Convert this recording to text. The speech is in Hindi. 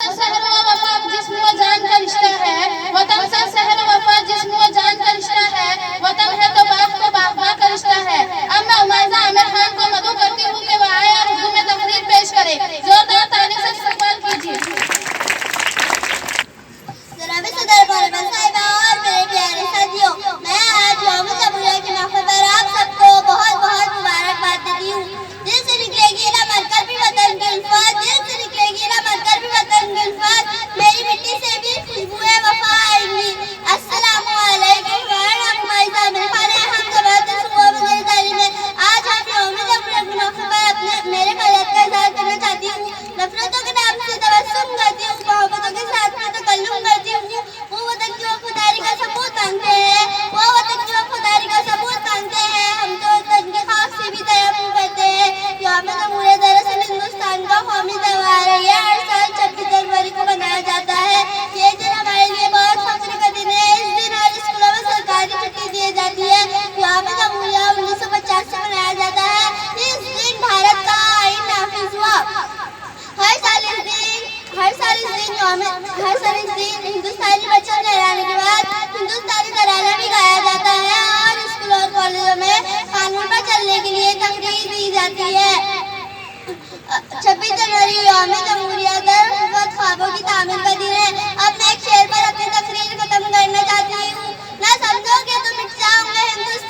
शहर व वफा जिस्म व जान का रिश्ता है, वतन सा शहर वफा जिस्म व जान का रिश्ता है, वतन है तो बागबां का रिश्ता है। अब मैं उमैजा आमिर खान को मदऊ करती हूँ कि वह आए और उर्दू में तकरीर पेश करे। जोरदार ताली से इस्तकबाल कीजिए। जनाब सदर पार्लियामेंट साहिबा और मेरे प्यारे साथियों, मैं आज यौम जमहूरिया के मौके पर आप सबको बहुत बहुत मुबारकबाद देती हूँ। दिल से निकलेगी ना मरकर भी वतन की उल्फत, दिल से निकलेगी ना मरकर भी वतन की उल्फत, मेरी मिट्टी से भी खुशबुए वफा आएंगी। अस्सलामु अलैकुम व रहमतुल्लाहि में आज हम यौम जमहूरिया के मौके पर अपने मेरे ख्यालात का इज़हार करना चाहती हूँ। नफरतों के नाम से तबस्सुम करती हूँ, मोहब्बतों के साथ में तकल्लुम करती हूँ। वो वतन की वफादारी का सबूत मांगते हैं, वो वतन की वफादारी का सबूत मांगते हैं। हम तो वतन के खाक से भी तयम्मुम करते हैं। यौम जमहूरिया दरअसल हिंदुस्तान का कौमी त्योहार है। ये हर साल 26 जनवरी को मनाया जाता है। ये दिन हमारे लिए बहुत फख्र का दिन है। इस दिन हर स्कूलों में सरकारी छुट्टी दी जाती है। यौम जमहूरिया 1950 से मनाया जाता है। इस दिन भारत का आईन नाफिज हुआ। हर साल इस दिन हिंदुस्तानी बच्चों के लहराने के बाद हिंदुस्तानी तराना भी गाया जाता है और स्कूल और कॉलेजों में कानून पर चलने के लिए तकरीर दी जाती है। 26 जनवरी यौम जमहूरिया दरअसल ख्वाबों की तामीर का दिन है। अब मैं एक शेर पर अपनी तकरीर खत्म करना चाहती हूँ। ना समझोगे तो मिट जाऊंगा हिंदुस्तान